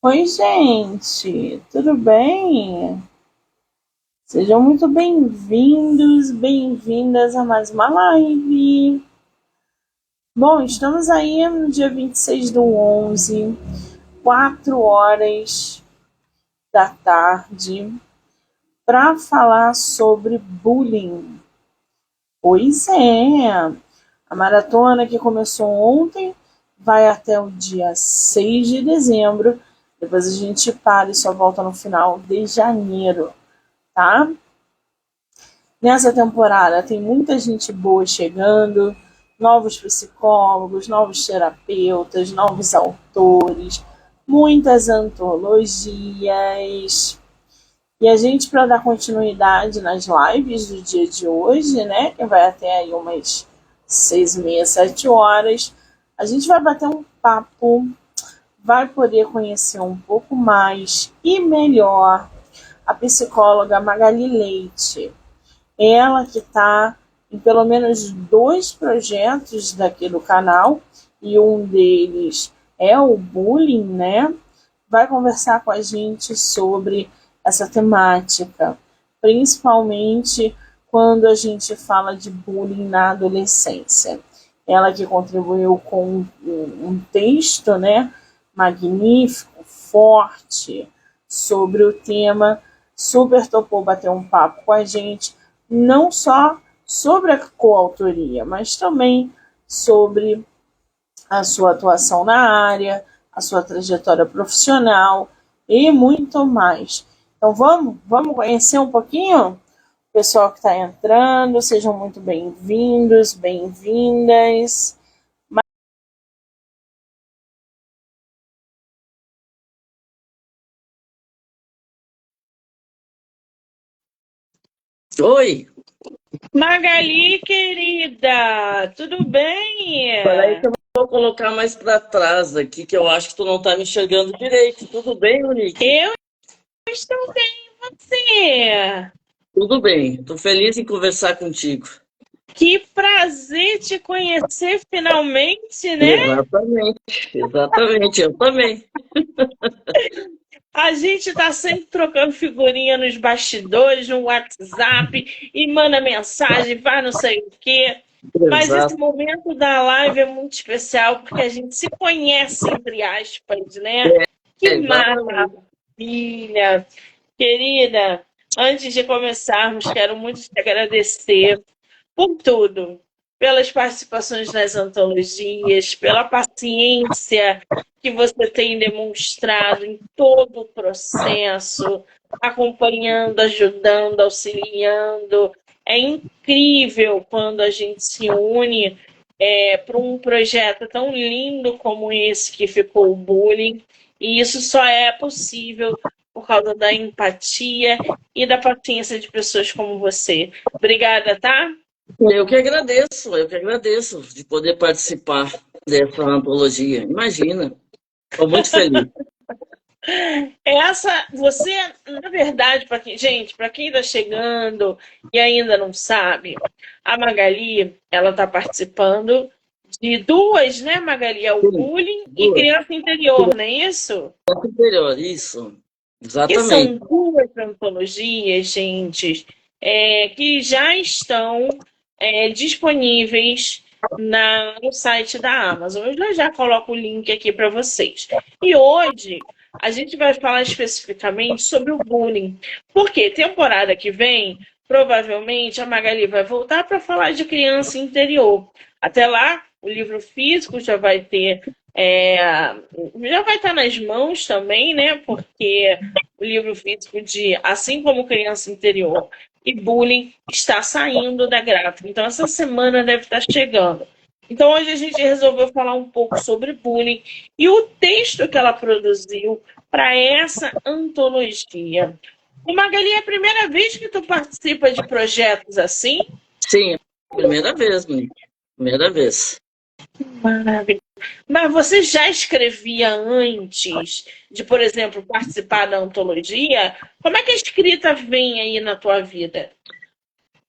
Oi, gente, tudo bem? Sejam muito bem-vindos, bem-vindas a mais uma live. Bom, estamos aí no dia 26/11, 4 horas da tarde, para falar sobre bullying. Pois é, a maratona que começou ontem vai até o dia 6 de dezembro, depois a gente para e só volta no final de janeiro, tá? Nessa temporada tem muita gente boa chegando, novos psicólogos, novos terapeutas, novos autores, muitas antologias. E a gente, para dar continuidade nas lives do dia de hoje, né, que vai até aí umas 6h30, 7 horas, a gente vai bater um papo, vai poder conhecer um pouco mais e melhor a psicóloga Magali Leite. Ela que está em pelo menos 2 projetos daqui do canal, e um deles é o bullying, né? Vai conversar com a gente sobre essa temática, principalmente quando a gente fala de bullying na adolescência. Ela que contribuiu com um texto, né, magnífico, forte, sobre o tema, super topou bater um papo com a gente, não só sobre a coautoria, mas também sobre a sua atuação na área, a sua trajetória profissional e muito mais. Então vamos conhecer um pouquinho? O pessoal que está entrando, sejam muito bem-vindos, bem-vindas. Oi, Magali, querida, tudo peraí bem? que eu vou colocar mais para trás aqui, que eu acho que tu não tá me enxergando direito. Tudo bem, Monique? Eu estou bem, e você? Tudo bem, tô feliz em conversar contigo. Que prazer te conhecer finalmente, né? Exatamente, exatamente, eu também. A gente tá sempre trocando figurinha nos bastidores, no WhatsApp, e manda mensagem, vai não sei o quê. Mas esse Exato. momento da live é muito especial porque a gente se conhece, entre aspas, né? Que Exatamente. maravilha! Querida, antes de começarmos, quero muito te agradecer por tudo, pelas participações nas antologias, pela paciência que você tem demonstrado em todo o processo, acompanhando, ajudando, auxiliando. É incrível quando a gente se une para um projeto tão lindo como esse que ficou o bullying, e isso só é possível por causa da empatia e da paciência de pessoas como você. Obrigada, tá? Eu que agradeço de poder participar dessa antologia. Imagina, estou muito feliz. Você, na verdade, para quem está chegando e ainda não sabe, a Magali, ela está participando de duas, né, Magali? É o Sim, bullying e duas. criança interior, não é isso? Superior, isso. Que Exatamente. são duas antologias, gente, que já estão disponíveis no site da Amazon. Eu já coloco o link aqui para vocês. E hoje a gente vai falar especificamente sobre o bullying. Porque temporada que vem, provavelmente a Magali vai voltar para falar de criança interior. Até lá, o livro físico já vai estar nas mãos também, né? Porque o livro físico de Assim como Criança Interior e Bullying está saindo da gráfica. Então, essa semana deve estar chegando. Então, hoje a gente resolveu falar um pouco sobre bullying e o texto que ela produziu para essa antologia. E Magali, é a primeira vez que tu participa de projetos assim? Sim, primeira vez, Monique. Primeira vez. Maravilha. Mas você já escrevia antes de, por exemplo, participar da antologia? Como é que a escrita vem aí na tua vida?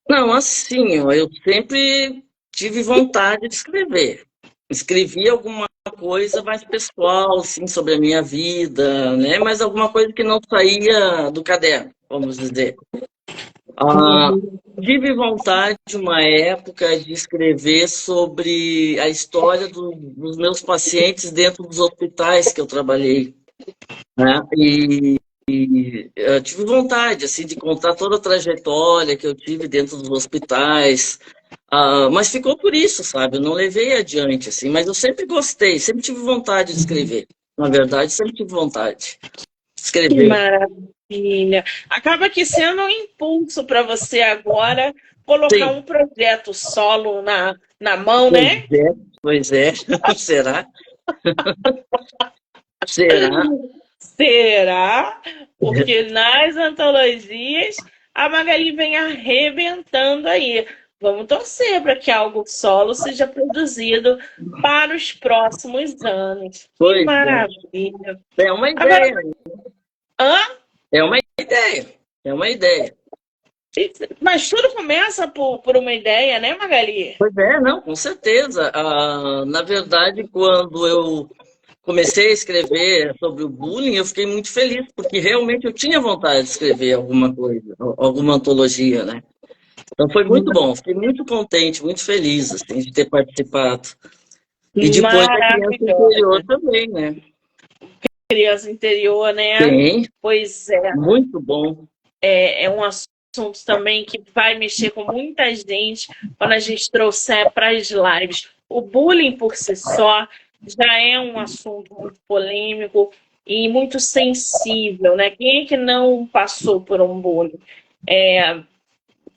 Não, assim, ó, eu sempre tive vontade de escrever. escrevia alguma coisa mais pessoal, assim, sobre a minha vida, né? Mas alguma coisa que não saía do caderno, vamos dizer. Ah, tive vontade, uma época, de escrever sobre a história dos meus pacientes dentro dos hospitais que eu trabalhei, né? E eu tive vontade, assim, de contar toda a trajetória que eu tive dentro dos hospitais, mas ficou por isso, sabe? Eu não levei adiante, assim, mas eu sempre gostei, sempre tive vontade de escrever. Na verdade, sempre tive vontade de Que escrever. maravilha! Acaba que sendo um impulso para você agora colocar Sim, um projeto solo na mão, pois né? é, pois é. Será? Será? Será? Porque nas antologias a Magali vem arrebentando aí. Vamos torcer para que algo solo seja produzido para os próximos anos. Que Pois maravilha! é. É uma Agora, ideia, hã? é uma ideia, é uma ideia. Mas tudo começa por uma ideia, né, Magali? Pois é, não, com certeza. Na verdade, quando eu comecei a escrever sobre o bullying, eu fiquei muito feliz, porque realmente eu tinha vontade de escrever alguma coisa, alguma antologia, né? Então foi muito bom, fiquei muito contente, muito feliz, assim, de ter participado. E depois a criança interior Maravilhosa. também, né? Criança interior, né? Tem, Pois é. muito bom. É um assunto também que vai mexer com muita gente quando a gente trouxer para as lives. O bullying por si só já é um assunto muito polêmico e muito sensível, né? Quem é que não passou por um bullying?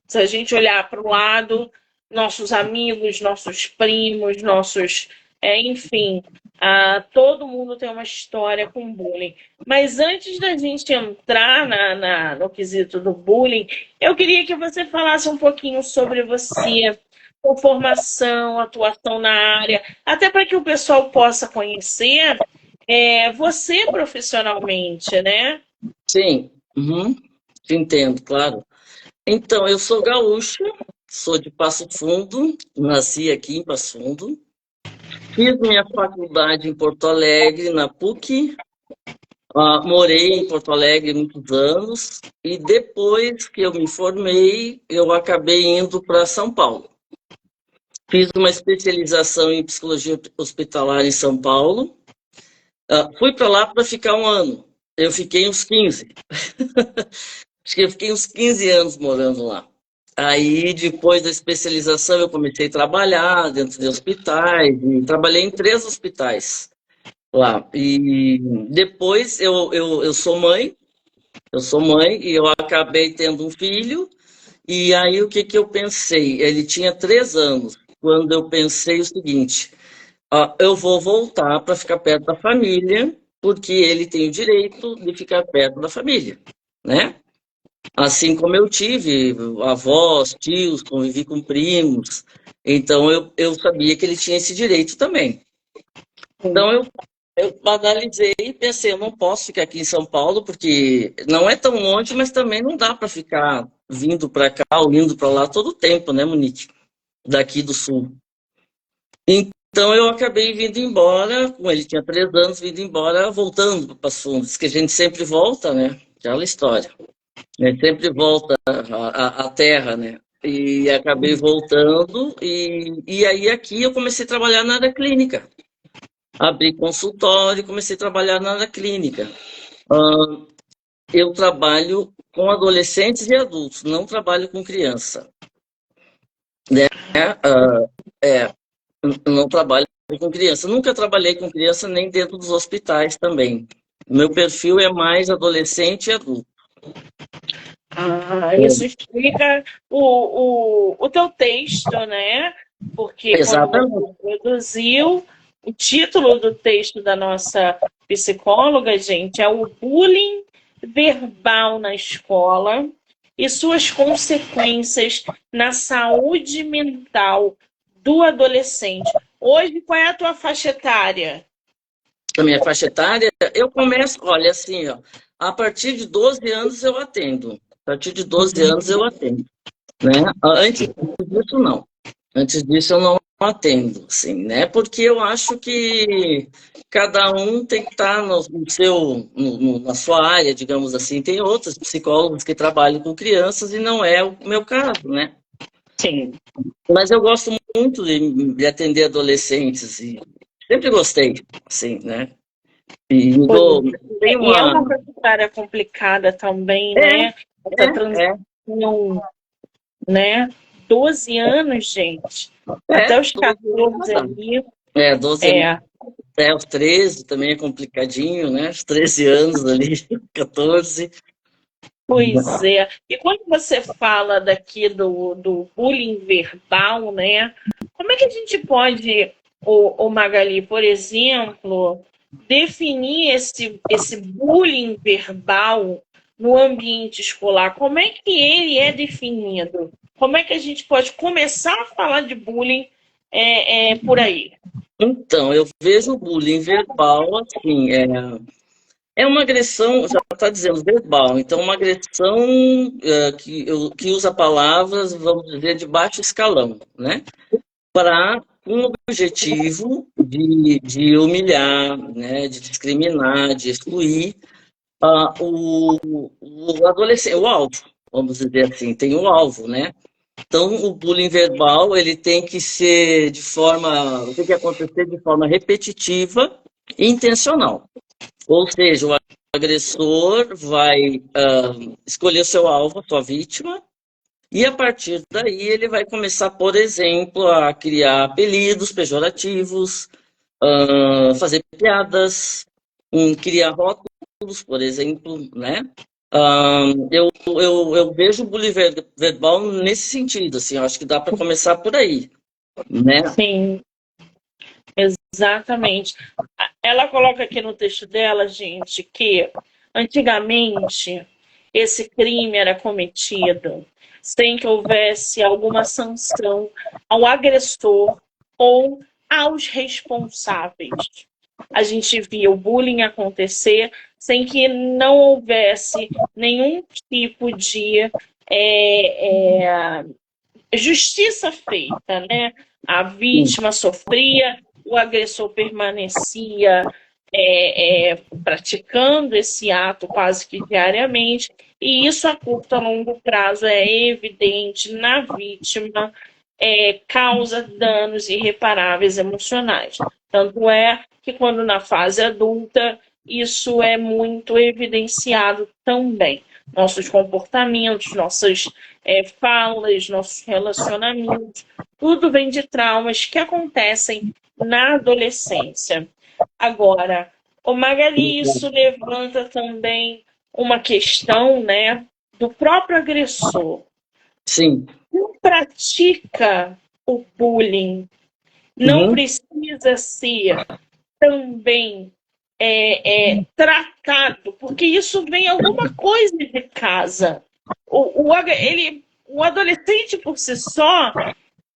Se a gente olhar para o lado, nossos amigos, nossos primos, enfim, todo mundo tem uma história com bullying. Mas antes da gente entrar no quesito do bullying, eu queria que você falasse um pouquinho sobre você, sua formação, atuação na área, até para que o pessoal possa conhecer você profissionalmente, né? Sim, uhum, te entendo, claro. Então, eu sou gaúcha, sou de Passo Fundo, nasci aqui em Passo Fundo, fiz minha faculdade em Porto Alegre, na PUC, morei em Porto Alegre muitos anos, e depois que eu me formei, eu acabei indo para São Paulo. Fiz uma especialização em psicologia hospitalar em São Paulo, fui para lá para ficar um ano, eu fiquei uns 15. Acho que eu fiquei uns 15 anos morando lá. Aí, depois da especialização, eu comecei a trabalhar dentro de hospitais, e trabalhei em 3 hospitais lá. E depois eu sou mãe e eu acabei tendo um filho. E aí, o que que eu pensei? Ele tinha 3 anos, quando eu pensei o seguinte: eu vou voltar para ficar perto da família, porque ele tem o direito de ficar perto da família, né? Assim como eu tive avós, tios, convivi com primos, então eu sabia que ele tinha esse direito também. Então eu analisei e pensei, eu não posso ficar aqui em São Paulo, porque não é tão longe, mas também não dá para ficar vindo para cá ou indo para lá todo o tempo, né, Monique? Daqui do sul. Então eu acabei vindo embora, com ele tinha 3 anos, vindo embora, voltando para Passo Fundo. Diz que a gente sempre volta, né? Aquela história. Né? Sempre volta à terra, né? E acabei voltando, e aí aqui eu comecei a trabalhar na área clínica. Abri consultório e comecei a trabalhar na área clínica. Eu trabalho com adolescentes e adultos, não trabalho com criança. Né? É, não trabalho com criança. Nunca trabalhei com criança nem dentro dos hospitais também. Meu perfil é mais adolescente e adulto. Isso explica o teu texto, né? Porque quando Exatamente. você produziu, o título do texto da nossa psicóloga, gente, é o bullying verbal na escola e suas consequências na saúde mental do adolescente. Hoje, qual é a tua faixa etária? A minha faixa etária, eu começo, olha assim, ó, a partir de 12 anos eu atendo. A partir de 12 anos eu atendo, né? Antes disso, não. Antes disso, eu não atendo, assim, né? Porque eu acho que cada um tem que estar na sua área, digamos assim. Tem outros psicólogos que trabalham com crianças e não é o meu caso, né? Sim. Mas eu gosto muito de atender adolescentes e sempre gostei, assim, né? E Pois tem é. E é uma... uma coisa complicada também, É, né? Essa é, transição, né? 12 anos, gente. Até os 12 14 anos. ali. 12 anos. É, Os 13 também é complicadinho, né? Os 13 anos ali, 14. pois é. E quando você fala daqui do bullying verbal, né? Como é que a gente pode, o Magali, por exemplo, definir esse bullying verbal no ambiente escolar? Como é que ele é definido? Como é que a gente pode começar a falar de bullying por aí? Então, eu vejo o bullying verbal assim, é uma agressão, já está dizendo verbal, então uma agressão que usa palavras, vamos dizer, de baixo escalão, né? Para um objetivo de humilhar, né? De discriminar, de excluir o adolescente, o alvo, vamos dizer assim, tem o alvo, né? Então, o bullying verbal, ele tem que ser tem que acontecer de forma repetitiva e intencional. Ou seja, o agressor vai escolher o seu alvo, a sua vítima, e a partir daí ele vai começar, por exemplo, a criar apelidos pejorativos, fazer piadas, criar rótulos, por exemplo, né? Eu vejo o bullying verbal nesse sentido, assim, eu acho que dá para começar por aí, né? Sim, exatamente. Ela coloca aqui no texto dela, gente, que antigamente esse crime era cometido sem que houvesse alguma sanção ao agressor ou aos responsáveis. A gente via o bullying acontecer sem que não houvesse nenhum tipo de justiça feita, né? A vítima sofria, o agressor permanecia praticando esse ato quase que diariamente, e isso a curto, a longo prazo é evidente na vítima, causa danos irreparáveis emocionais. Tanto é que quando na fase adulta isso é muito evidenciado também. Nossos comportamentos, nossas falas, nossos relacionamentos, tudo vem de traumas que acontecem na adolescência. Agora, o Magali, isso levanta também uma questão, né, do próprio agressor. Sim. Quem pratica o bullying não Uhum. precisa ser também tratado, porque isso vem alguma coisa de casa. O adolescente por si só,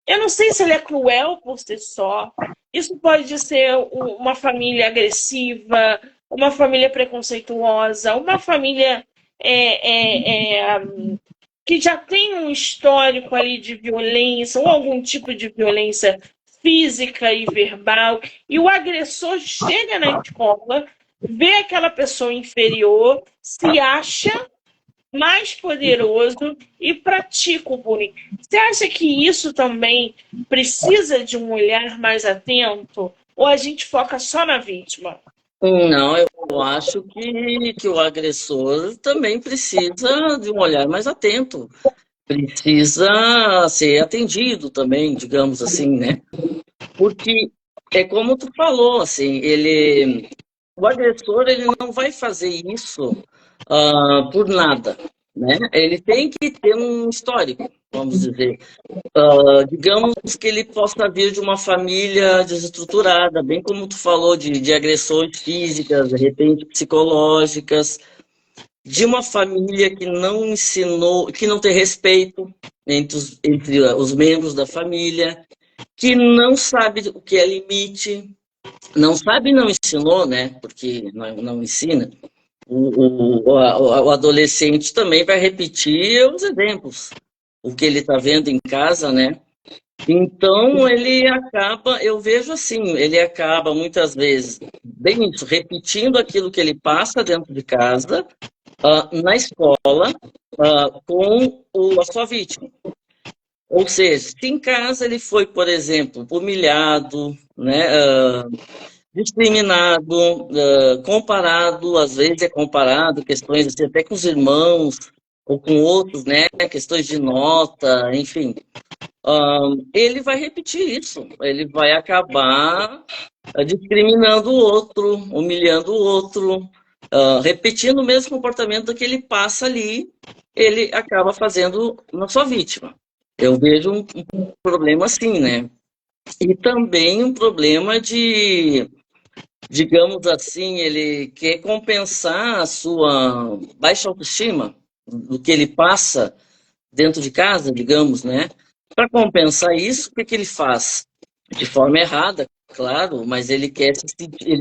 eu não sei se ele é cruel por si só. Isso pode ser uma família agressiva, uma família preconceituosa, uma família que já tem um histórico ali de violência ou algum tipo de violência física e verbal, e o agressor chega na escola, vê aquela pessoa inferior, se acha mais poderoso e pratica o bullying. Você acha que isso também precisa de um olhar mais atento? Ou a gente foca só na vítima? Não, eu acho que o agressor também precisa de um olhar mais atento, precisa ser atendido também, digamos assim, né? Porque é como tu falou, assim, o agressor ele não vai fazer isso por nada, né? Ele tem que ter um histórico, vamos dizer. Digamos que ele possa vir de uma família desestruturada, bem como tu falou, de agressões físicas, de repente psicológicas, de uma família que não ensinou, que não tem respeito entre os membros da família, que não sabe o que é limite, não sabe e não ensinou, né? Porque não ensina. O adolescente também vai repetir os exemplos, o que ele está vendo em casa, né? Então, ele acaba, eu vejo assim, ele acaba muitas vezes, bem isso, repetindo aquilo que ele passa dentro de casa, na escola, a sua vítima. Ou seja, se em casa ele foi, por exemplo, humilhado, né, discriminado, comparado, às vezes é comparado, questões assim, até com os irmãos ou com outros, né, questões de nota, enfim. Ele vai repetir isso, ele vai acabar discriminando o outro, humilhando o outro, repetindo o mesmo comportamento que ele passa ali, ele acaba fazendo na sua vítima. Eu vejo um problema assim, né? E também um problema de, digamos assim, ele quer compensar a sua baixa autoestima do que ele passa dentro de casa, digamos, né? Para compensar isso, o que ele faz? De forma errada, claro, mas ele quer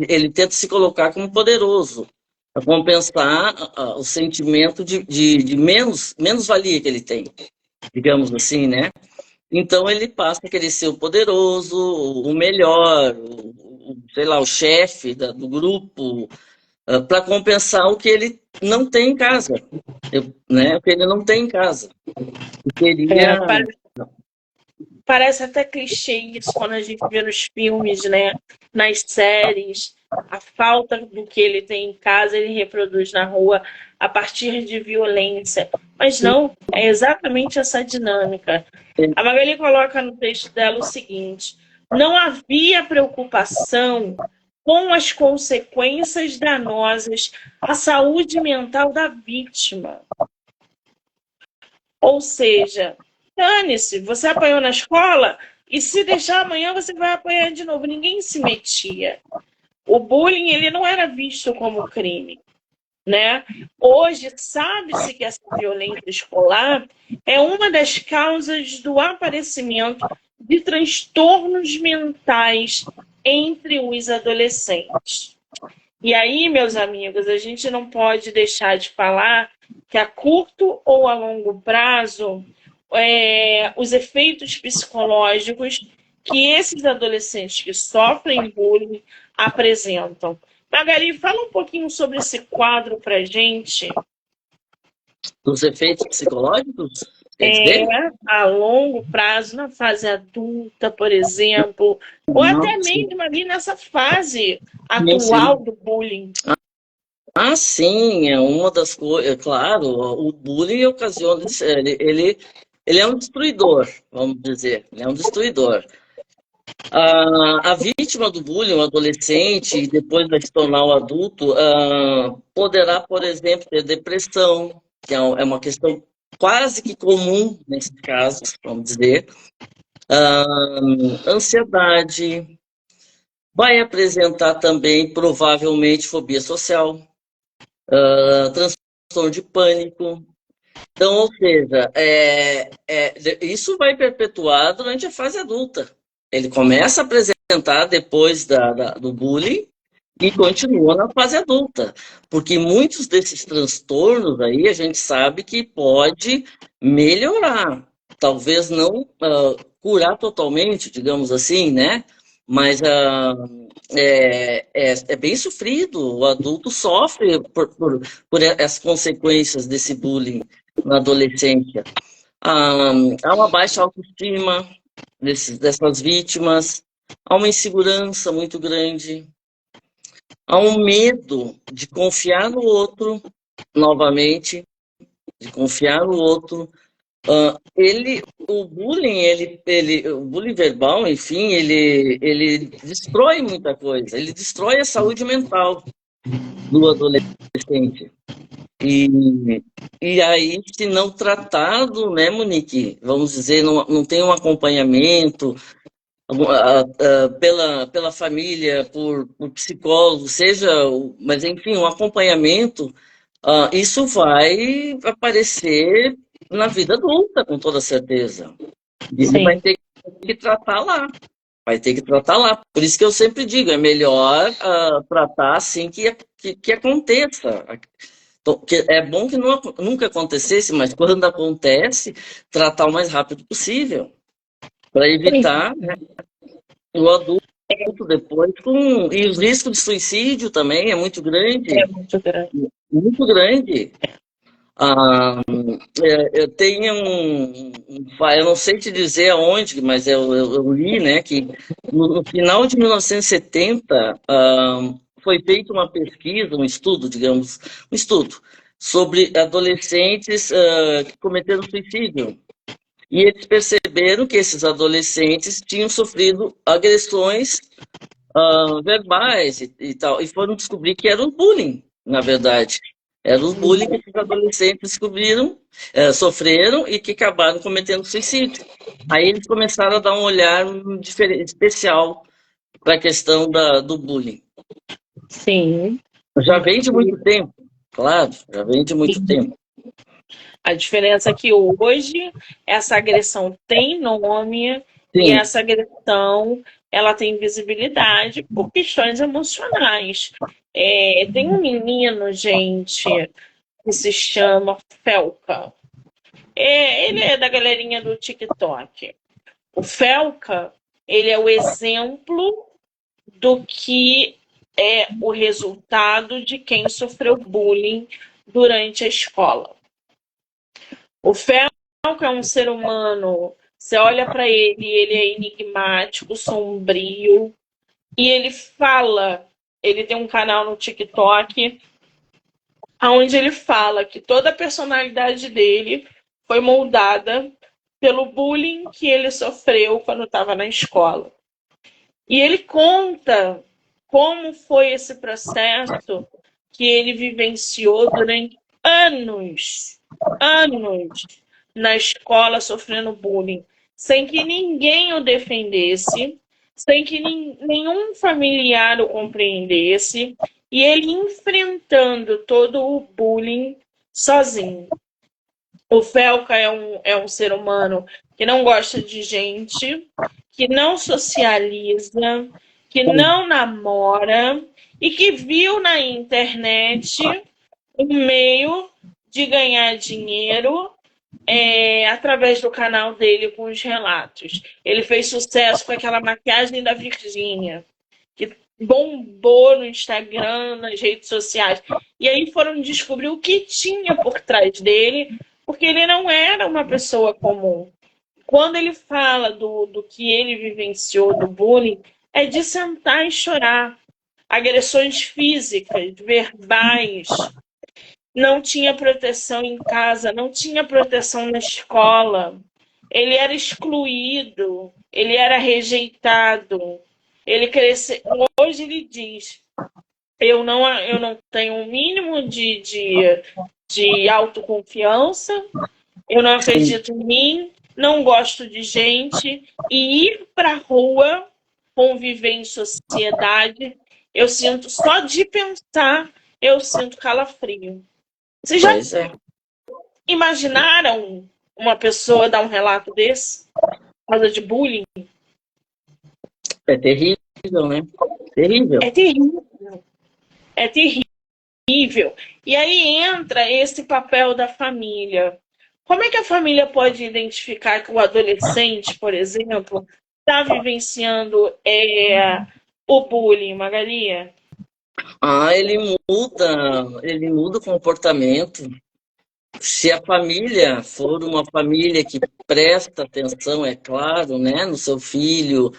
ele tenta se colocar como poderoso, para compensar o sentimento de menos-valia que ele tem, digamos assim, né? Então ele passa a querer ser o poderoso, o melhor, sei lá, o chefe do grupo, para compensar o que ele não tem em casa, né? O que ele não tem em casa. É, Queria. parece até clichê isso quando a gente vê nos filmes, né? Nas séries. A falta do que ele tem em casa, ele reproduz na rua a partir de violência. Mas não, é exatamente essa dinâmica. A Magali coloca no texto dela o seguinte: não havia preocupação com as consequências danosas à saúde mental da vítima. Ou seja, dane-se, você apanhou na escola e se deixar amanhã você vai apanhar de novo. Ninguém se metia. O bullying ele não era visto como crime, né? Hoje sabe-se que essa violência escolar é uma das causas do aparecimento de transtornos mentais entre os adolescentes. E aí, meus amigos, a gente não pode deixar de falar que a curto ou a longo prazo, os efeitos psicológicos que esses adolescentes que sofrem bullying apresentam. Magali, fala um pouquinho sobre esse quadro para gente. Dos efeitos psicológicos, quer dizer? A longo prazo, na fase adulta, por exemplo, ou até Sim, mesmo ali nessa fase sim, atual sim. do bullying. Sim, é uma das coisas, claro, o bullying ocasiona, ele é um destruidor, vamos dizer, ele é um destruidor. A vítima do bullying, o adolescente, e depois vai se tornar o adulto, poderá, por exemplo, ter depressão, que é uma questão quase que comum nesses casos, vamos dizer, ansiedade, vai apresentar também, provavelmente, fobia social, transtorno de pânico. Então, ou seja, isso vai perpetuar durante a fase adulta. Ele começa a apresentar depois do bullying e continua na fase adulta. Porque muitos desses transtornos aí a gente sabe que pode melhorar. Talvez não curar totalmente, digamos assim, né? Mas é bem sofrido. O adulto sofre por as consequências desse bullying na adolescência. Há uma baixa autoestima dessas vítimas, há uma insegurança muito grande, há um medo de confiar no outro, novamente, de confiar no outro. O bullying verbal, enfim, ele destrói muita coisa, ele destrói a saúde mental do adolescente. E aí, se não tratado, né, Monique, vamos dizer, não tem um acompanhamento pela família, por psicólogo, mas enfim, um acompanhamento, isso vai aparecer na vida adulta, com toda certeza. E ele vai Sim. ter que tratar lá. Vai ter que tratar lá. Por isso que eu sempre digo, é melhor tratar assim que aconteça. Então, é bom que nunca acontecesse, mas quando acontece, tratar o mais rápido possível. para evitar, né, o adulto depois com... E os riscos de suicídio também é muito grande. É muito grande. Muito grande. Eu tenho eu não sei te dizer aonde, mas eu li, né, que no final de 1970 foi feita uma pesquisa, um estudo, digamos, um estudo sobre adolescentes que cometeram suicídio. E eles perceberam que esses adolescentes tinham sofrido agressões verbais e tal, e foram descobrir que era o bullying, na verdade. Era o bullying que esses adolescentes descobriram, sofreram e que acabaram cometendo suicídio. Aí eles começaram a dar um olhar especial para a questão do bullying. Sim. Já vem de muito tempo, claro, já vem de muito tempo. A diferença é que hoje essa agressão tem nome. Sim. E essa agressão ela tem visibilidade por questões emocionais. Tem um menino, gente, que se chama Felca. Ele é da galerinha do TikTok. O Felca, ele é o exemplo do que é o resultado de quem sofreu bullying durante a escola. O Felca é um ser humano, você olha para ele é enigmático, sombrio, e ele fala, ele tem um canal no TikTok, onde ele fala que toda a personalidade dele foi moldada pelo bullying que ele sofreu quando estava na escola. E ele conta como foi esse processo que ele vivenciou durante anos na escola sofrendo bullying, sem que ninguém o defendesse, sem que nenhum familiar o compreendesse, e ele enfrentando todo o bullying sozinho. O Felca é um ser humano que não gosta de gente, que não socializa, que não namora e que viu na internet um meio de ganhar dinheiro através do canal dele com os relatos. Ele fez sucesso com aquela maquiagem da Virgínia, que bombou no Instagram, nas redes sociais. E aí foram descobrir o que tinha por trás dele, porque ele não era uma pessoa comum. Quando ele fala do que ele vivenciou do bullying, é de sentar e chorar. Agressões físicas, verbais, não tinha proteção em casa, não tinha proteção na escola. Ele era excluído, ele era rejeitado. Ele cresceu. Hoje ele diz: eu não tenho um mínimo de autoconfiança, eu não acredito em mim, não gosto de gente, e ir para a rua, conviver em sociedade, eu sinto, só de pensar, eu sinto calafrio. Vocês já imaginaram uma pessoa dar um relato desse? Por causa de bullying? É terrível, né? Terrível. É terrível. É terrível. E aí entra esse papel da família. Como é que a família pode identificar que o adolescente, por exemplo, está vivenciando o bullying, Magali? Ele muda o comportamento. Se a família for uma família que presta atenção, é claro, né, no seu filho,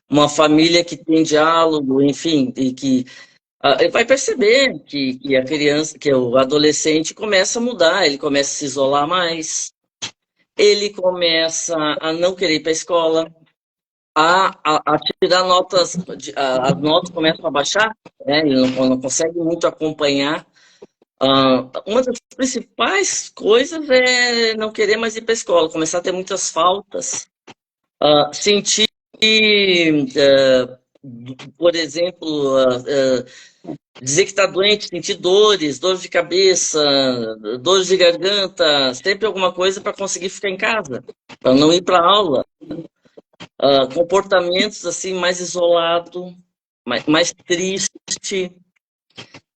uma família que tem diálogo, enfim, e que vai perceber que a criança, que o adolescente começa a mudar, ele começa a se isolar mais, ele começa a não querer ir para a escola, a tirar notas, as notas começam a baixar, né, ele não consegue muito acompanhar. Uma das principais coisas é não querer mais ir para a escola, começar a ter muitas faltas, sentir, por exemplo, dizer que está doente, sentir dores de cabeça, dores de garganta, sempre alguma coisa para conseguir ficar em casa, para não ir para a aula. Comportamentos assim mais isolado, mais triste.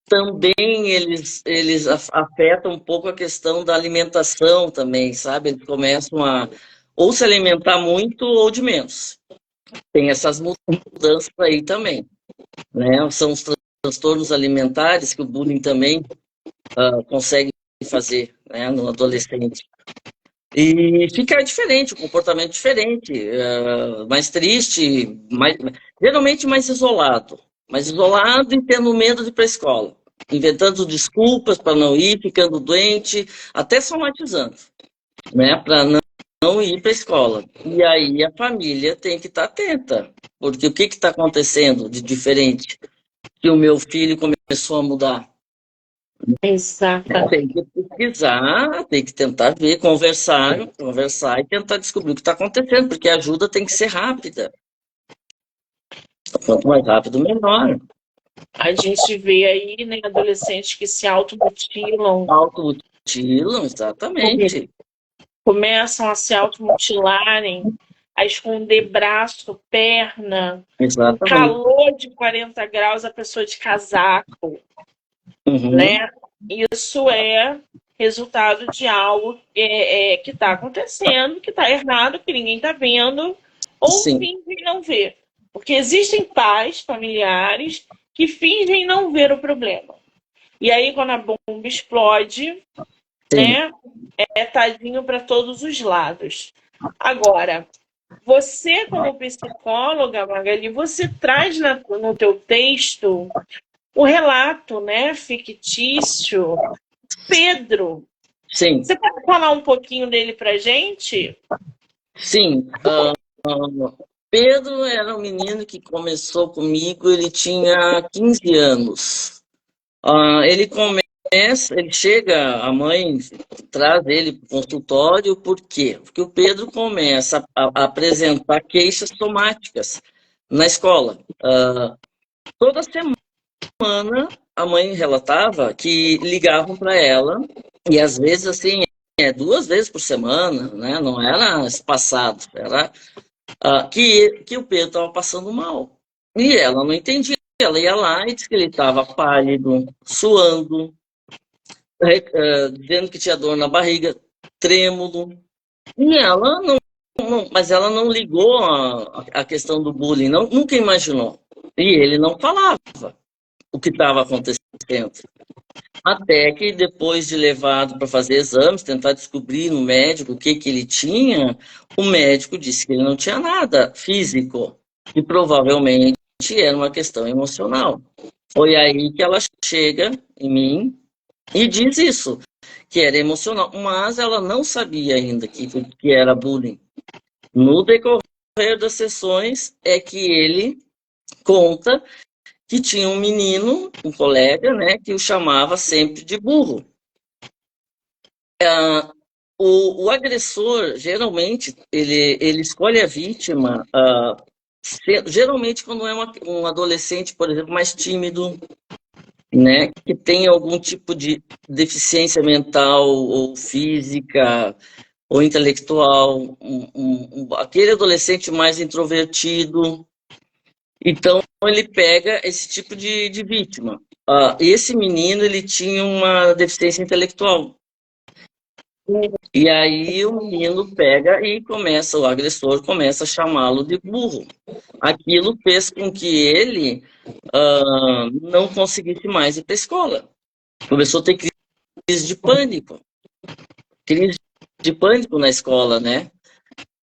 Também eles afetam um pouco a questão da alimentação também, sabe? Eles começam ou se alimentar muito ou de menos. Tem essas mudanças aí também, né? São os transtornos alimentares que o bullying também consegue fazer, né, no adolescente. E fica diferente, o comportamento diferente, mais triste, geralmente mais isolado. Mais isolado e tendo medo de ir para a escola. Inventando desculpas para não ir, ficando doente, até somatizando, né, para não ir para a escola. E aí a família tem que estar atenta, porque o que está acontecendo de diferente que o meu filho começou a mudar? Exato. Tem que pesquisar, tem que tentar ver, conversar e tentar descobrir o que está acontecendo, porque a ajuda tem que ser rápida. Quanto mais rápido, melhor. A gente vê aí, né, adolescentes que se automutilam. Automutilam, exatamente. Começam a se automutilarem, a esconder braço, perna. Exatamente. Um calor de 40 graus, a pessoa de casaco. Né? Isso é resultado de algo que está acontecendo, que está errado, que ninguém está vendo, ou fingem não ver. Porque existem pais, familiares, que fingem não ver o problema. E aí, quando a bomba explode, né, é tadinho para todos os lados. Agora, você, como psicóloga, Magali, você traz no teu texto o relato, né, fictício, Pedro. Sim. Você pode falar um pouquinho dele para gente? Sim. Pedro era um menino que começou comigo, ele tinha 15 anos. Ele chega, a mãe traz ele para o consultório, por quê? Porque o Pedro começa a apresentar queixas somáticas na escola. Toda semana a mãe relatava que ligavam para ela, e às vezes assim, 2 vezes por semana, né? Não era espaçado, era que o Pedro estava passando mal. E ela não entendia. Ela ia lá e disse que ele estava pálido, suando, dizendo que tinha dor na barriga, trêmulo. E ela mas ela não ligou a questão do bullying, nunca imaginou. E ele não falava o que estava acontecendo. Até que depois de levado para fazer exames, tentar descobrir no médico o que ele tinha, o médico disse que ele não tinha nada físico, e provavelmente era uma questão emocional. Foi aí que ela chega em mim e diz isso, que era emocional, mas ela não sabia ainda que era bullying. No decorrer das sessões é que ele conta que tinha um menino, um colega, né, que o chamava sempre de burro. O agressor, geralmente, ele escolhe a vítima, geralmente quando é um adolescente, por exemplo, mais tímido, né, que tem algum tipo de deficiência mental ou física ou intelectual, aquele adolescente mais introvertido. Então, ele pega esse tipo de vítima. Esse menino, ele tinha uma deficiência intelectual. E aí o menino pega e o agressor começa a chamá-lo de burro. Aquilo fez com que ele não conseguisse mais ir para a escola. Começou a ter crise de pânico. Crise de pânico na escola, né?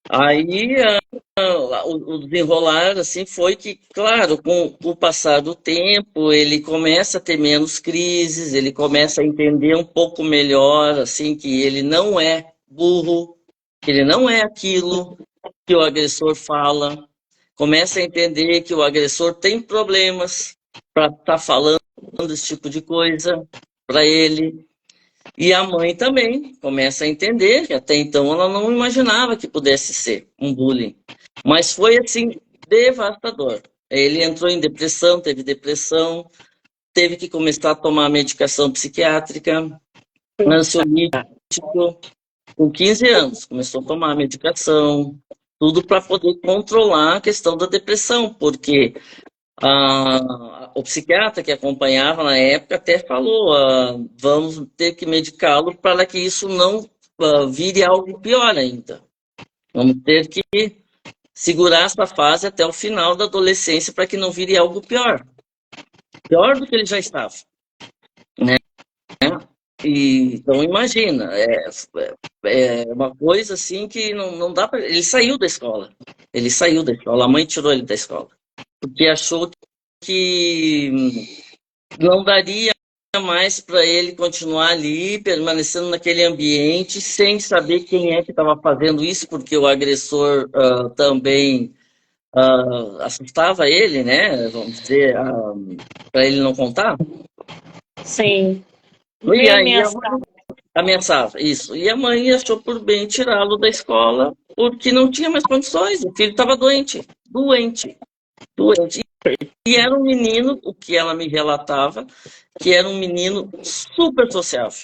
Aí o desenrolar assim foi que, claro, com o passar do tempo, ele começa a ter menos crises, ele começa a entender um pouco melhor, assim, que ele não é burro, que ele não é aquilo que o agressor fala, começa a entender que o agressor tem problemas para estar falando esse tipo de coisa para ele. E a mãe também começa a entender que até então ela não imaginava que pudesse ser um bullying. Mas foi, assim, devastador. Ele entrou em depressão, teve que começar a tomar medicação psiquiátrica, ansiolítico, com 15 anos. Começou a tomar medicação, tudo para poder controlar a questão da depressão, porque o psiquiatra que acompanhava na época até falou, vamos ter que medicá-lo para que isso não vire algo pior ainda. Vamos ter que segurar essa fase até o final da adolescência para que não vire algo pior. Pior do que ele já estava. Né? Então, imagina, é uma coisa assim que não dá para. Ele saiu da escola. Ele saiu da escola. A mãe tirou ele da escola. Porque achou que não daria mais para ele continuar ali, permanecendo naquele ambiente, sem saber quem é que estava fazendo isso, porque o agressor também assustava ele, né? Vamos dizer, para ele não contar. Sim. E aí ameaçava, isso. E a mãe achou por bem tirá-lo da escola, porque não tinha mais condições. O filho estava doente. E era um menino, o que ela me relatava, que era um menino super sociável.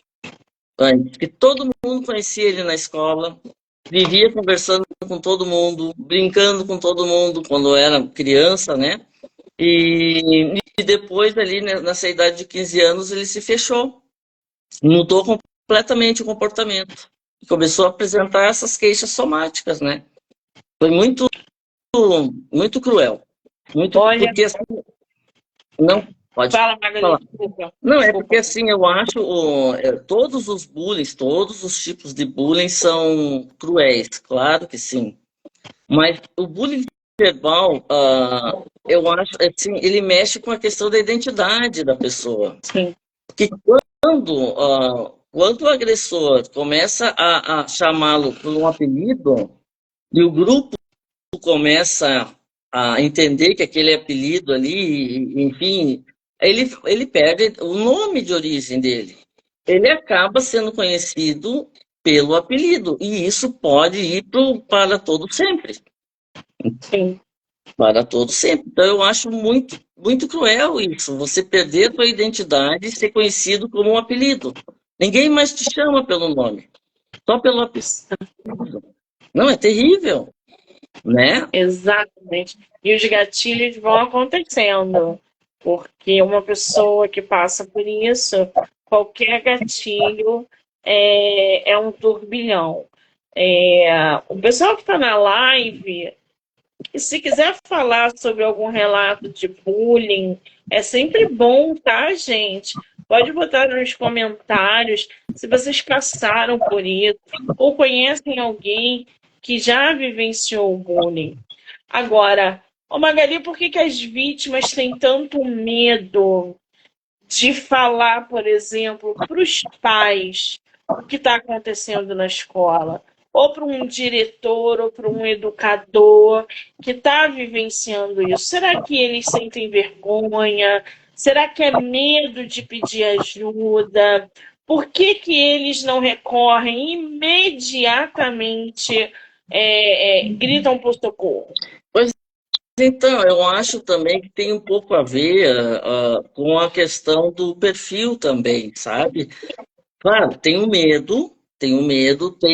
Que todo mundo conhecia ele na escola, vivia conversando com todo mundo, brincando com todo mundo quando era criança, né? E depois, ali, nessa idade de 15 anos, ele se fechou. Mudou completamente o comportamento. Começou a apresentar essas queixas somáticas, né? Foi muito, muito cruel. Muito, Olha, porque assim, não pode fala, Magali, desculpa. Não, é porque assim, eu acho todos os bullying, todos os tipos de bullying são cruéis, claro que sim. Mas o bullying verbal, eu acho, assim, ele mexe com a questão da identidade da pessoa. Sim. Porque quando o agressor começa a chamá-lo por um apelido, e o grupo começa a entender que aquele apelido ali, enfim, ele perde o nome de origem dele. Ele acaba sendo conhecido pelo apelido, e isso pode ir para todo sempre. Sim. Para todo sempre. Então, eu acho muito, muito cruel isso, você perder a sua identidade e ser conhecido como um apelido. Ninguém mais te chama pelo nome, só pelo apelido. Não, é terrível, né? Exatamente. E os gatilhos vão acontecendo, porque uma pessoa que passa por isso, qualquer gatilho é um turbilhão. O pessoal que está na live, se quiser falar sobre algum relato de bullying, é sempre bom, tá, gente? Pode botar nos comentários se vocês passaram por isso ou conhecem alguém que já vivenciou o bullying. Agora, ô Magali, por que as vítimas têm tanto medo de falar, por exemplo, para os pais o que está acontecendo na escola? Ou para um diretor, ou para um educador que está vivenciando isso? Será que eles sentem vergonha? Será que é medo de pedir ajuda? Por que eles não recorrem imediatamente, gritam por socorro? Então, eu acho também que tem um pouco a ver com a questão do perfil também, sabe? Claro, tem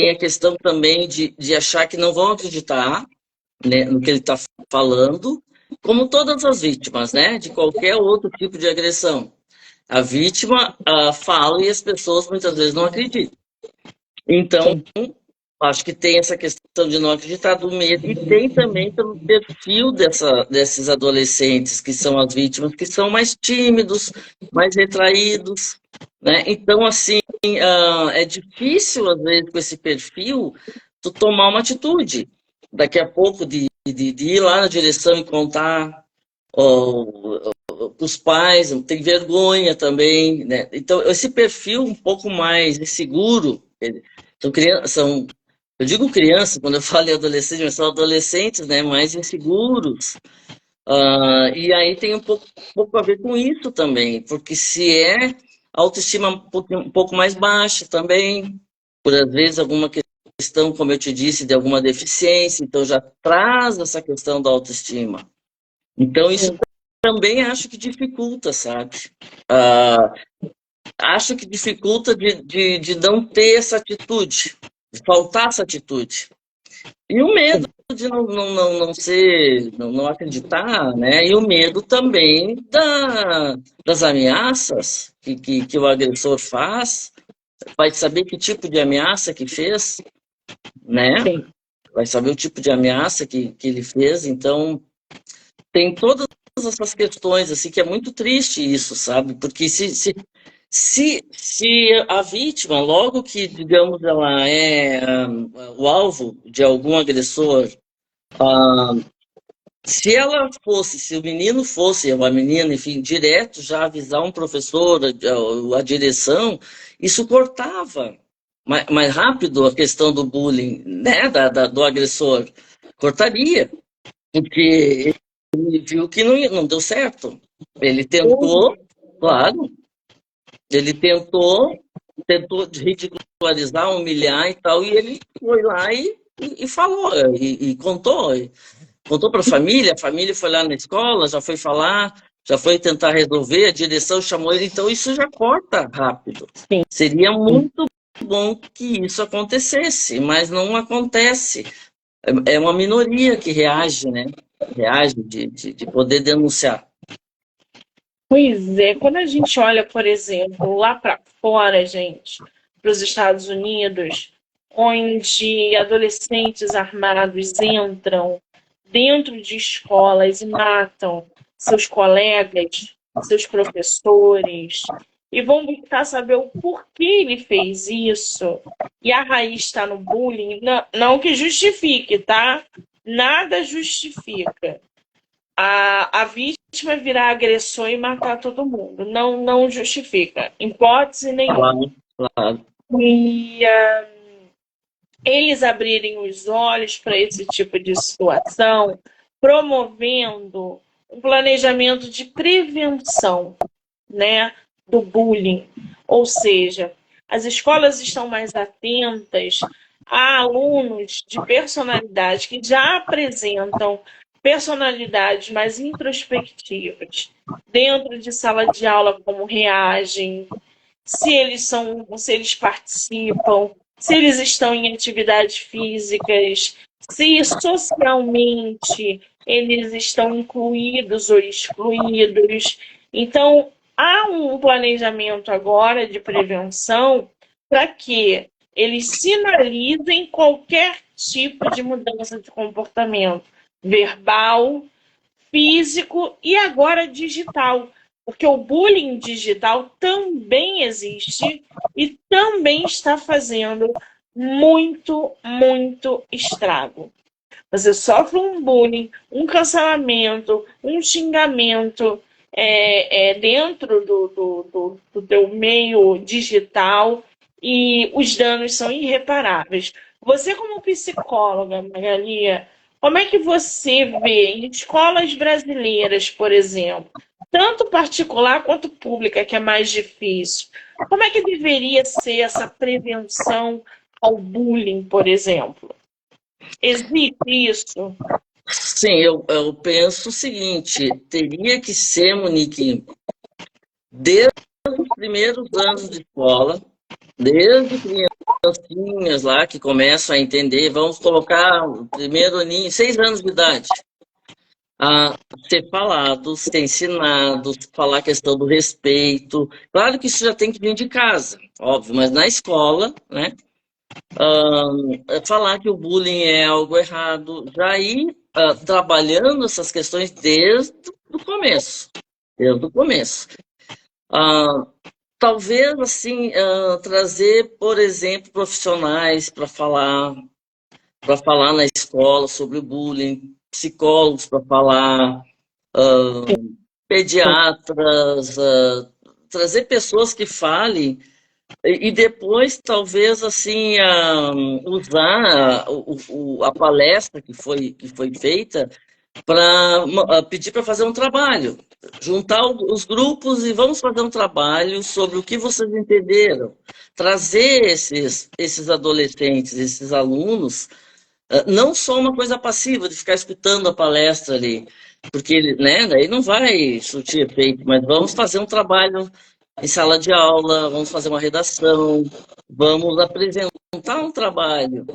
a questão também de achar que não vão acreditar, né, no que ele está falando, como todas as vítimas, né, de qualquer outro tipo de agressão. A vítima fala e as pessoas muitas vezes não acreditam. Então, acho que tem essa questão de não acreditar do medo e tem também pelo perfil desses adolescentes que são as vítimas, que são mais tímidos, mais retraídos, né? Então, assim, é difícil, às vezes, com esse perfil, tu tomar uma atitude. Daqui a pouco de ir lá na direção e contar os pais, tem vergonha também, né? Então, esse perfil um pouco mais inseguro, são eu digo criança, quando eu falo em adolescente, mas são adolescentes, né, mais inseguros. E aí tem um pouco a ver com isso também, porque se é autoestima um pouco mais baixa também, por às vezes alguma questão, como eu te disse, de alguma deficiência, então já traz essa questão da autoestima. Então isso também acho que dificulta, sabe? Acho que dificulta de não ter essa atitude, de faltar essa atitude. E o medo de não ser, não acreditar, né? E o medo também das ameaças que o agressor faz, vai saber que tipo de ameaça que fez, né? Sim. vai saber o tipo de ameaça que ele fez. Então, tem todas essas questões, assim, que é muito triste isso, sabe? Porque se a vítima, logo que, digamos, ela é o alvo de algum agressor, se ela fosse, se o menino fosse, ou a menina, enfim, direto já avisar um professor, a direção, isso cortava mais rápido a questão do bullying, né, do agressor. Cortaria, porque ele viu que não deu certo. Ele tentou, claro, ele tentou ridicularizar, humilhar e tal, e ele foi lá e falou, e contou para a família foi lá na escola, já foi falar, já foi tentar resolver, a direção chamou ele, então isso já corta rápido. Sim. Seria muito bom que isso acontecesse, mas não acontece. É uma minoria que reage, né? Reage de poder denunciar. Pois é, quando a gente olha, por exemplo, lá para fora, gente, para os Estados Unidos, onde adolescentes armados entram dentro de escolas e matam seus colegas, seus professores, e vão buscar saber o porquê ele fez isso. E a raiz está no bullying, não que justifique, tá? Nada justifica a vítima virar agressor e matar todo mundo. Não justifica, em hipótese nenhuma. Claro. E eles abrirem os olhos para esse tipo de situação, promovendo um planejamento de prevenção, né, do bullying. Ou seja, as escolas estão mais atentas a alunos de personalidade que já apresentam personalidades mais introspectivas dentro de sala de aula, como reagem, se eles participam, se eles estão em atividades físicas, se socialmente eles estão incluídos ou excluídos. Então, há um planejamento agora de prevenção para que eles sinalizem qualquer tipo de mudança de comportamento verbal, físico e agora digital. Porque o bullying digital também existe e também está fazendo muito, muito estrago. Você sofre um bullying, um cancelamento, um xingamento dentro do teu meio digital e os danos são irreparáveis. Você, como psicóloga, Magalia, como é que você vê em escolas brasileiras, por exemplo, tanto particular quanto pública, que é mais difícil, como é que deveria ser essa prevenção ao bullying, por exemplo? Existe isso? Sim, eu penso o seguinte, teria que ser, Monique, desde os primeiros anos de escola, desde criancinhas lá que começam a entender, vamos colocar o primeiro aninho, 6 anos de idade, a ser falados, ser ensinados, falar a questão do respeito. Claro que isso já tem que vir de casa, óbvio, mas na escola, né? Falar que o bullying é algo errado, já ir trabalhando essas questões desde o começo. Desde o começo. Talvez, assim, trazer, por exemplo, profissionais para falar na escola sobre o bullying, psicólogos para falar, pediatras, trazer pessoas que falem e depois talvez assim usar a palestra que foi feita para pedir para fazer um trabalho, juntar os grupos e vamos fazer um trabalho sobre o que vocês entenderam, trazer esses adolescentes, esses alunos, não só uma coisa passiva de ficar escutando a palestra ali, porque ele, né, daí não vai surtir efeito, mas vamos fazer um trabalho em sala de aula, vamos fazer uma redação, vamos apresentar um trabalho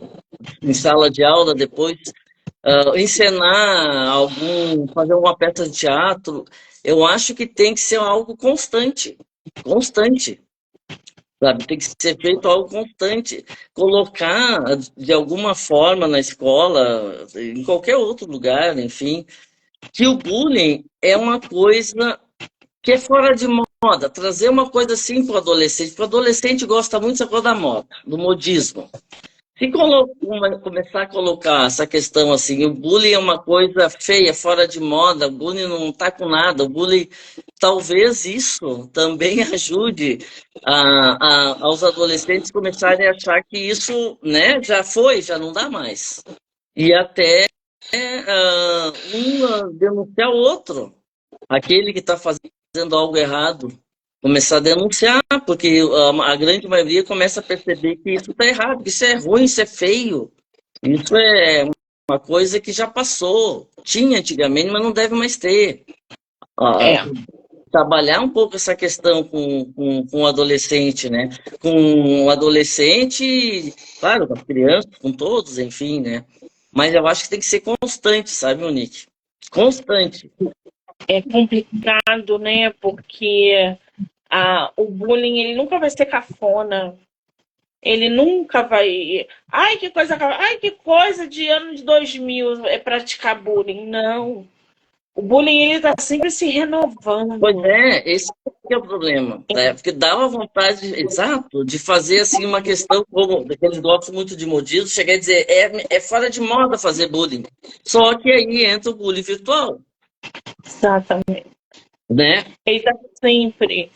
em sala de aula, depois encenar fazer uma peça de teatro. Eu acho que tem que ser algo constante, constante. sabe? Tem que ser feito algo constante. Colocar, de alguma forma, na escola, em qualquer outro lugar, enfim, que o bullying é uma coisa que é fora de moda. Trazer uma coisa assim para o adolescente, porque o adolescente gosta muito dessa coisa da moda, do modismo. Se começar a colocar essa questão assim, o bullying é uma coisa feia, fora de moda, o bullying não está com nada, o bullying, talvez isso também ajude aos adolescentes começarem a achar que isso, né, já foi, já não dá mais. E até denunciar o outro, aquele que está fazendo algo errado, começar a denunciar, porque a grande maioria começa a perceber que isso está errado, que isso é ruim, isso é feio, isso é uma coisa que já passou, tinha antigamente, mas não deve mais ter. Ah, É, trabalhar um pouco essa questão com o adolescente, né? Com o adolescente, claro, com as crianças, com todos, enfim, né? Mas eu acho que tem que ser constante, sabe, Monique? Constante. é complicado, né? Porque o bullying ele nunca vai ser cafona. Ele nunca vai. Ai, que coisa de ano de 2000 é praticar bullying. Não. O bullying ele está sempre se renovando. Pois é, esse é o problema, né? Porque dá uma vontade, exato, de fazer assim uma questão como eles gostam muito de modismo, chegar e dizer é fora de moda fazer bullying. Só que aí entra o bullying virtual, Exatamente. né? Ele está sempre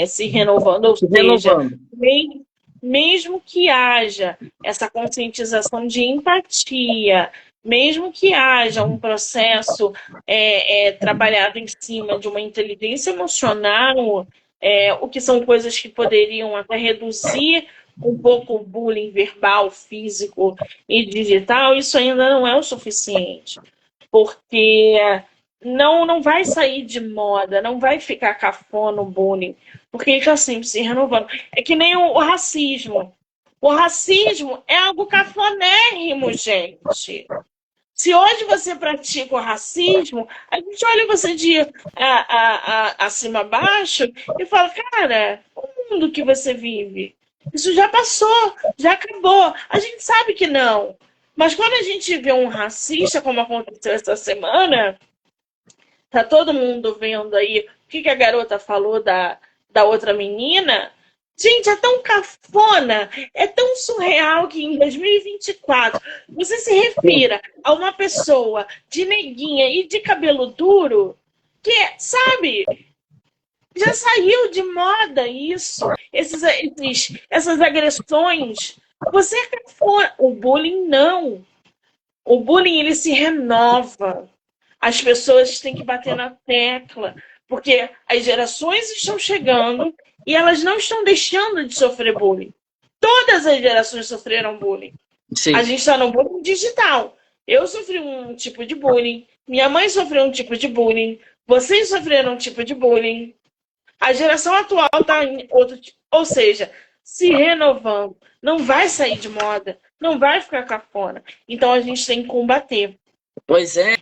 se renovando, ou Se seja, renovando. mesmo que haja essa conscientização de empatia, mesmo que haja um processo trabalhado em cima de uma inteligência emocional, o que são coisas que poderiam até reduzir um pouco o bullying verbal, físico e digital, isso ainda não é o suficiente. Porque não vai sair de moda, não vai ficar cafona o bullying, porque ele está sempre se renovando. É que nem o racismo. O racismo é algo cafonérrimo, gente. Se hoje você pratica o racismo, a gente olha você de acima a baixo e fala, cara, o mundo que você vive, isso já passou, já acabou. A gente sabe que não. Mas quando a gente vê um racista, como aconteceu essa semana, tá todo mundo vendo aí o que a garota falou da outra menina. Gente, é tão cafona, é tão surreal que em 2024 você se refira a uma pessoa de neguinha e de cabelo duro que, sabe, já saiu de moda isso, essas agressões. Você é cafona. O bullying não. O bullying ele se renova. As pessoas têm que bater na tecla, porque as gerações estão chegando e elas não estão deixando de sofrer bullying. Todas as gerações sofreram bullying. Sim. A gente está no bullying digital. Eu sofri um tipo de bullying, minha mãe sofreu um tipo de bullying, vocês sofreram um tipo de bullying. A geração atual está em outro tipo. Ou seja, se renovando. Não vai sair de moda, não vai ficar cafona. Então a gente tem que combater. Pois é,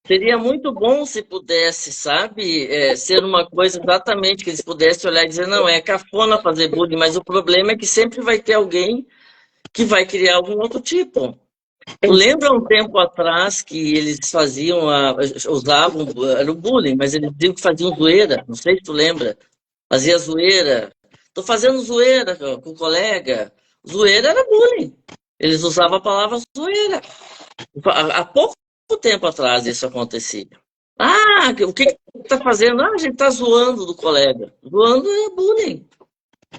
seria muito bom se pudesse, sabe, ser uma coisa exatamente que eles pudessem olhar e dizer, não, é cafona fazer bullying, mas o problema é que sempre vai ter alguém que vai criar algum outro tipo. Tu lembra um tempo atrás que eles usavam, era o bullying, mas eles diziam que faziam zoeira, não sei se tu lembra, fazia zoeira. Tô fazendo zoeira com o colega. Zoeira era bullying. Eles usavam a palavra zoeira. Há pouco tempo atrás isso acontecia. Ah, o que tá fazendo? Ah, a gente tá zoando do colega. Zoando é bullying.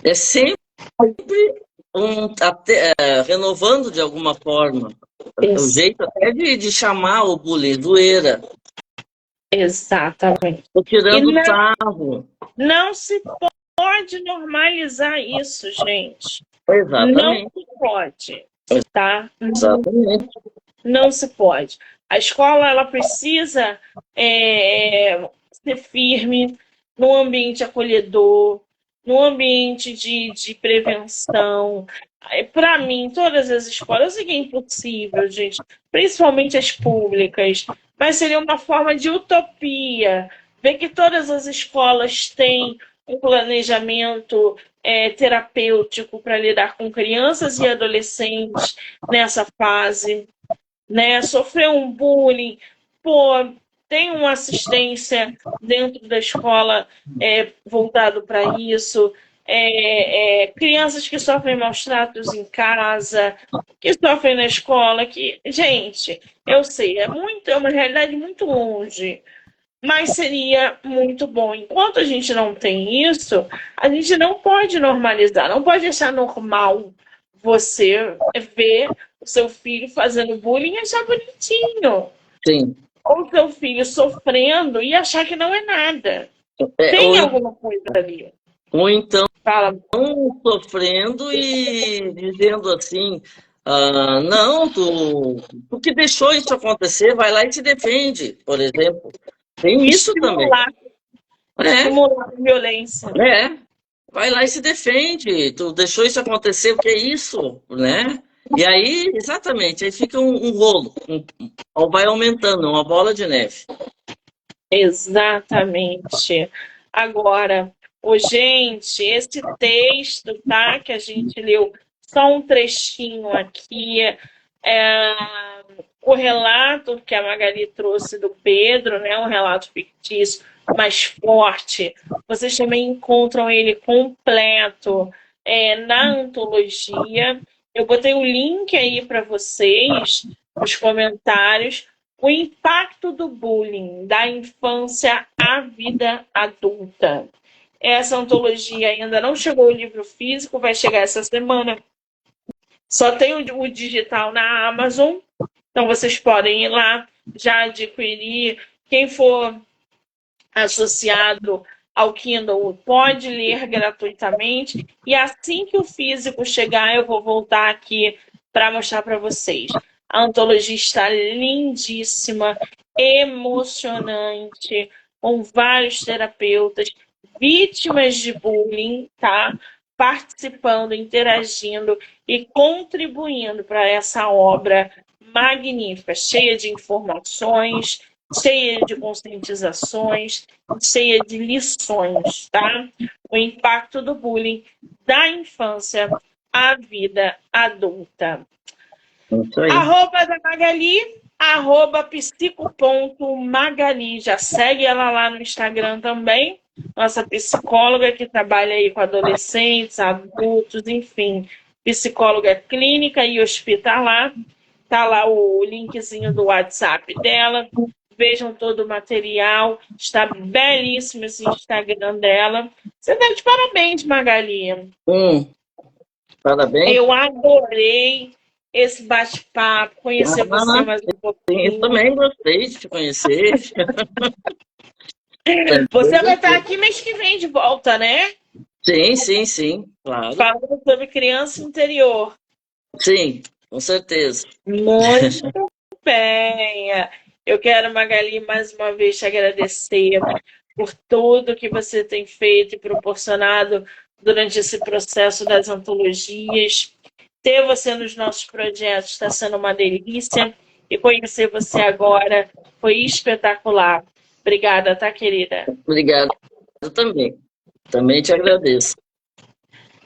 É sempre renovando de alguma forma. O jeito até de chamar o bullying, zoeira. Exatamente. Tô tirando sarro. Não se pode normalizar isso, gente. Exatamente. Não se pode, tá? Exatamente. Não se pode. A escola ela precisa ser firme, num ambiente acolhedor, num ambiente de prevenção. Para mim, todas as escolas, eu sei que é impossível, gente, principalmente as públicas, mas seria uma forma de utopia. Ver que todas as escolas têm um planejamento terapêutico para lidar com crianças e adolescentes nessa fase, né? Sofreu um bullying, pô, tem uma assistência dentro da escola voltado para isso. Crianças que sofrem maus tratos em casa, que sofrem na escola, que, gente, eu sei, é uma realidade muito longe, mas seria muito bom. Enquanto a gente não tem isso, a gente não pode normalizar, não pode achar normal você ver o seu filho fazendo bullying e achar bonitinho. Sim. Ou o seu filho sofrendo e achar que não é nada. Tem alguma coisa ali. Ou então, fala, sofrendo e dizendo assim, não, tu que deixou isso acontecer, vai lá e te defende, por exemplo. Tem isso também. Estimular a violência. Vai lá e se defende. Tu deixou isso acontecer, o que é isso, né? E aí, exatamente, aí fica um rolo, vai aumentando, uma bola de neve. Exatamente. Agora, gente, esse texto, tá, que a gente leu, só um trechinho aqui, o relato que a Magali trouxe do Pedro, né, um relato fictício mais forte, vocês também encontram ele completo na antologia. Eu botei o link aí para vocês, nos comentários, o impacto do bullying da infância à vida adulta. Essa antologia ainda não chegou o livro físico, vai chegar essa semana. Só tem o digital na Amazon, então vocês podem ir lá já adquirir. Quem for associado ao Kindle pode ler gratuitamente. E assim que o físico chegar, eu vou voltar aqui para mostrar para vocês. A antologia está lindíssima, emocionante, com vários terapeutas, vítimas de bullying, tá? Participando, interagindo e contribuindo para essa obra magnífica, cheia de informações, cheia de conscientizações, cheia de lições, tá? O impacto do bullying da infância à vida adulta. Arroba da Magali, @psico.magali. Já segue ela lá no Instagram também. Nossa psicóloga que trabalha aí com adolescentes, adultos, enfim. Psicóloga clínica e hospitalar. Tá lá o linkzinho do WhatsApp dela. Vejam todo o material. Está belíssimo esse Instagram dela. Você tá de parabéns, Magali. Parabéns. Eu adorei esse bate-papo, conhecer você mais um pouquinho. Eu também gostei de te conhecer. Você vai estar aqui mês que vem de volta, né? Sim, claro. Falando sobre criança interior. Sim, com certeza. Muito bem. Eu quero, Magali, mais uma vez te agradecer por tudo que você tem feito e proporcionado durante esse processo das antologias. Ter você nos nossos projetos está sendo uma delícia e conhecer você agora foi espetacular. Obrigada, tá, querida? Obrigado. Eu também. Também te agradeço.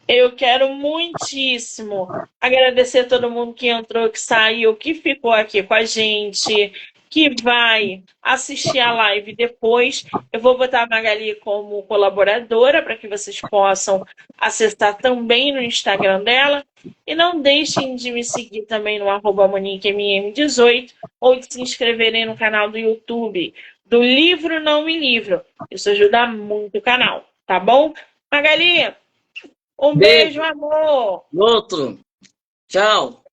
Eu quero muitíssimo agradecer a todo mundo que entrou, que saiu, que ficou aqui com a gente, que vai assistir a live depois. Eu vou botar a Magali como colaboradora para que vocês possam acessar também no Instagram dela. E não deixem de me seguir também no @MoniqueMM18 ou de se inscreverem no canal do YouTube do Livro Não Me Livro. Isso ajuda muito o canal, tá bom? Magali, um beijo, amor! Outro. Tchau.